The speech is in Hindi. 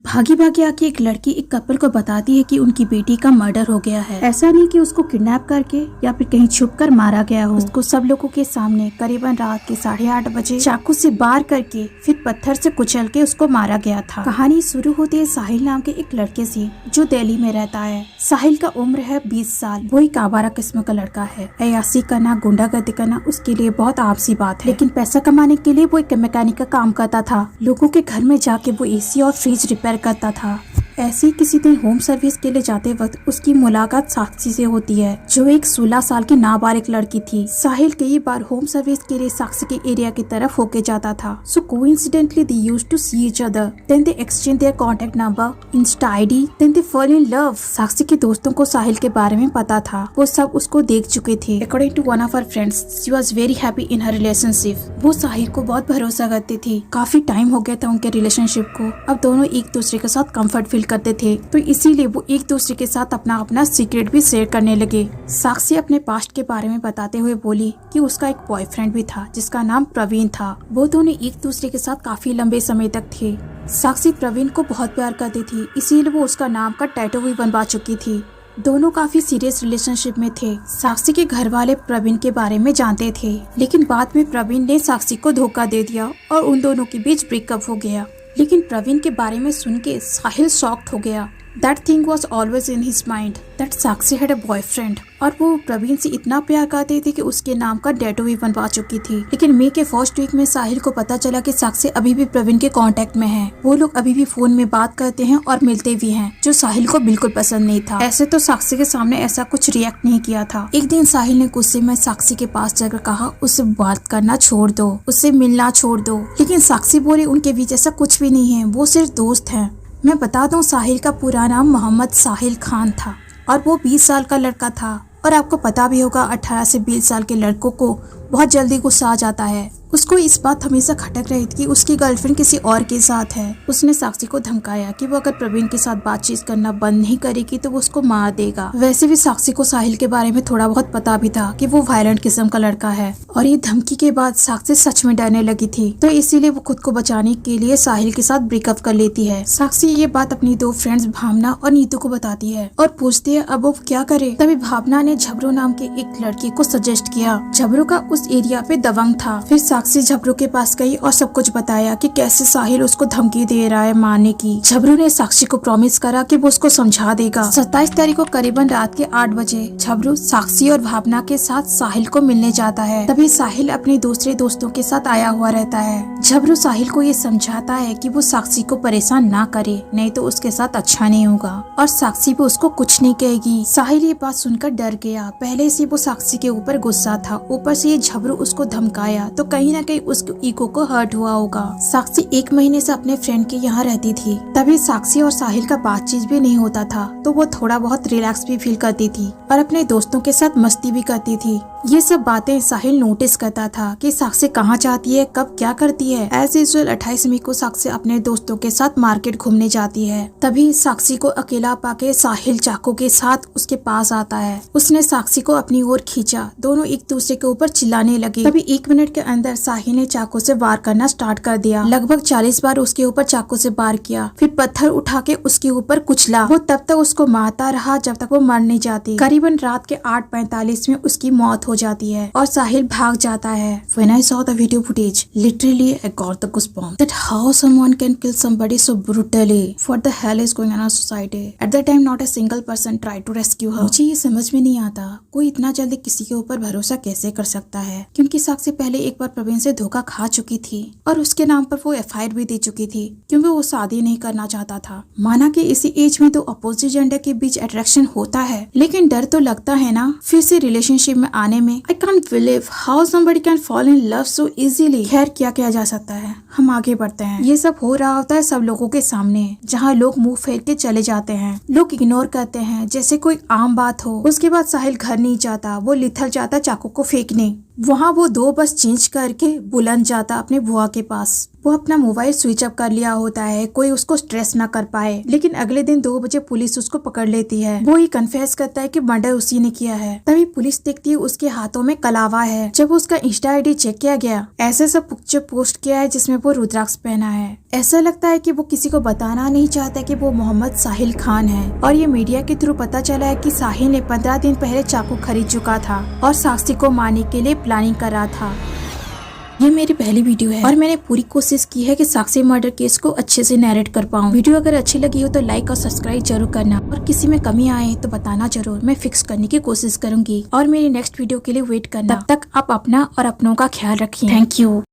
भागी भागी आके एक लड़की एक कपल को बताती है कि उनकी बेटी का मर्डर हो गया है। ऐसा नहीं कि उसको किडनैप करके या फिर कहीं छुपकर मारा गया हो। उसको सब लोगों के सामने करीबन रात के 8:30 बजे चाकू से वार करके फिर पत्थर से कुचल के उसको मारा गया था। कहानी शुरू होती है साहिल नाम के एक लड़के से जो दिल्ली में रहता है। साहिल का उम्र है 20 साल। वो एक आवारा किस्म का लड़का है। अय्याशी करना, गुंडागर्दी करना उसके लिए बहुत आम सी बात है। लेकिन पैसा कमाने के लिए वो एक मैकेनिक का काम करता था। लोगों के घर में जाके वो एसी और फ्रिज रिपेयर करता था। ऐसे ही किसी दिन होम सर्विस के लिए जाते वक्त उसकी मुलाकात साक्षी से होती है जो एक 16 साल की नाबालिग लड़की थी। साहिल कई बार होम सर्विस के लिए साक्षी के एरिया की तरफ होके जाता था। So coincidentally they used to see each other, then they exchange their contact number, insta ID, then they fall in love. Sakshi के दोस्तों को साहिल के बारे में पता था। वो सब उसको देख चुके थे। According to one of her friends, she was very happy in her relationship. वो साहिल को बहुत भरोसा करती थी। काफी टाइम हो गया था उनके रिलेशनशिप को। अब दोनों एक दूसरे के साथ कंफर्ट फील करते थे, तो इसीलिए वो एक दूसरे के साथ अपना सीक्रेट भी शेयर करने लगे। साक्षी अपने पास्ट के बारे में बताते हुए बोली कि उसका एक बॉयफ्रेंड भी था जिसका नाम प्रवीण था। वो दोनों एक दूसरे के साथ काफी लंबे समय तक थे। साक्षी प्रवीण को बहुत प्यार करती थी, इसीलिए वो उसका नाम का टैटू भी बनवा चुकी थी। दोनों काफी सीरियस रिलेशनशिप में थे। साक्षी के घर वाले प्रवीण के बारे में जानते थे, लेकिन बाद में प्रवीण ने साक्षी को धोखा दे दिया और उन दोनों के बीच ब्रेकअप हो गया। लेकिन प्रवीण के बारे में सुन के साहिल शॉक्ड हो गया। That thing was always in his mind that Sakshi had a boyfriend। और वो प्रवीण से इतना प्यार करते थे कि उसके नाम का टैटू भी बनवा चुकी थी। लेकिन मई के फर्स्ट वीक में साहिल को पता चला कि साक्षी अभी भी प्रवीण के कांटेक्ट में है। वो लोग अभी भी फोन में बात करते हैं और मिलते भी हैं, जो साहिल को बिल्कुल पसंद नहीं था। ऐसे तो साक्षी के सामने ऐसा कुछ रिएक्ट नहीं किया था। एक दिन साहिल ने गुस्से में साक्षी के पास जाकर कहा उससे बात करना छोड़ दो, उससे मिलना छोड़ दो। लेकिन साक्षी बोली उनके बीच ऐसा कुछ भी नहीं है, वो सिर्फ दोस्त हैं। मैं बता दूं साहिल का पूरा नाम मोहम्मद साहिल खान था और वो 20 साल का लड़का था। और आपको पता भी होगा 18 से 20 साल के लड़कों को बहुत जल्दी गुस्सा आ जाता है। उसको इस बात हमेशा खटक रही थी कि उसकी गर्लफ्रेंड किसी और के साथ है। उसने साक्षी को धमकाया कि वो अगर प्रवीण के साथ बातचीत करना बंद नहीं करेगी तो वो उसको मार देगा। वैसे भी साक्षी को साहिल के बारे में थोड़ा बहुत पता भी था कि वो वायलेंट किस्म का लड़का है। और ये धमकी के बाद साक्षी सच में डरने लगी थी, तो इसीलिए वो खुद को बचाने के लिए साहिल के साथ ब्रेकअप कर लेती है। साक्षी ये बात अपनी दो फ्रेंड्स भावना और नीतू को बताती है और पूछती है अब वो क्या करे। तभी भावना ने झबरू नाम के एक लड़की को सजेस्ट किया। झबरू का उस एरिया पे दबंग था। फिर साक्षी झबरू के पास गई और सब कुछ बताया कि कैसे साहिल उसको धमकी दे रहा है मारने की। झबरू ने साक्षी को प्रॉमिस करा कि वो उसको समझा देगा। 27 तारीख को करीबन रात के 8 बजे झबरू साक्षी और भावना के साथ साहिल को मिलने जाता है। तभी साहिल अपने दूसरे दोस्तों के साथ आया हुआ रहता है। झबरू साहिल को ये समझाता है कि वो साक्षी को परेशान ना करे, नहीं तो उसके साथ अच्छा नहीं होगा और साक्षी भी उसको कुछ नहीं कहेगी। साहिल ये बात सुनकर डर गया। पहले से वो साक्षी के ऊपर गुस्सा था, ऊपर से ये झबरू उसको धमकाया, तो कहीं ना कहीं उसके ईगो को हर्ट हुआ होगा। साक्षी 1 महीने से अपने फ्रेंड के यहाँ रहती थी। तभी साक्षी और साहिल का बातचीत भी नहीं होता था, तो वो थोड़ा बहुत रिलैक्स भी फील करती थी और अपने दोस्तों के साथ मस्ती भी करती थी। ये सब बातें साहिल नोटिस करता था कि साक्षी कहाँ जाती है, कब क्या करती है। एज यूजुअल 28 मई को साक्षी अपने दोस्तों के साथ मार्केट घूमने जाती है। तभी साक्षी को अकेला पाके साहिल चाकू के साथ उसके पास आता है। उसने साक्षी को अपनी ओर खींचा। दोनों एक दूसरे के ऊपर चिल्लाने लगे। तभी 1 मिनट के अंदर साहिल ने चाकू से वार करना स्टार्ट कर दिया। लगभग 40 बार उसके ऊपर चाकू से वार किया। फिर पत्थर उठा के उसके ऊपर कुचला। वो तब तक उसको मारता रहा जब तक वो मर नहीं जाती। करीबन रात के 8:45 में उसकी मौत हो जाती है और साहिल भाग जाता है। When I saw the video footage, literally I got the goosebumps that how someone can kill somebody so brutally. What the hell is going on in our society? At that time, not a single person tried to rescue her. मुझे ये समझ में नहीं आता कोई इतना जल्दी किसी के ऊपर भरोसा कैसे कर सकता है, क्योंकि साक्षी पहले एक बार प्रवीण से धोखा खा चुकी थी और उसके नाम पर वो FIR भी दे चुकी थी क्योंकि वो शादी नहीं करना चाहता था। माना कि इसी एज में तो अपोजिट जेंडर के बीच अट्रैक्शन होता है, लेकिन डर तो लगता है ना फिर से रिलेशनशिप में आने में। I can't believe how somebody can fall in love so easily। खैर क्या किया जा सकता है, हम आगे बढ़ते हैं। ये सब हो रहा होता है सब लोगों के सामने, जहाँ लोग मुंह फेर के चले जाते हैं। लोग इग्नोर करते हैं जैसे कोई आम बात हो। उसके बाद साहिल घर नहीं जाता, वो लिथल जाता चाकू को फेंकने। वहाँ वो 2 बस चेंज करके बुलंद जाता अपने बुआ के पास। वो अपना मोबाइल स्विच ऑफ कर लिया होता है, कोई उसको स्ट्रेस ना कर पाए। लेकिन अगले दिन 2 बजे पुलिस उसको पकड़ लेती है। वो ही कन्फेस करता है कि मर्डर उसी ने किया है। तभी पुलिस देखती है उसके हाथों में कलावा है। जब उसका इंस्टा आईडी चेक किया गया, ऐसे सब पिक्चर पोस्ट किया है जिसमें वो रुद्राक्ष पहना है। ऐसा लगता है कि वो किसी को बताना नहीं चाहता कि वो मोहम्मद साहिल खान है। और ये मीडिया के थ्रू पता चला है कि साहिल ने 15 दिन पहले चाकू खरीद चुका था और साक्षी को मारने के लिए प्लानिंग कर रहा था। ये मेरी पहली वीडियो है और मैंने पूरी कोशिश की है कि साक्षी मर्डर केस को अच्छे से नैरेट कर पाऊँ। वीडियो अगर अच्छी लगी हो तो लाइक और सब्सक्राइब जरूर करना और किसी में कमी आए तो बताना जरूर। मैं फिक्स करने की कोशिश करूंगी और मेरी नेक्स्ट वीडियो के लिए वेट करना। तब तक आप अपना और अपनों का ख्याल रखिए। Thank you.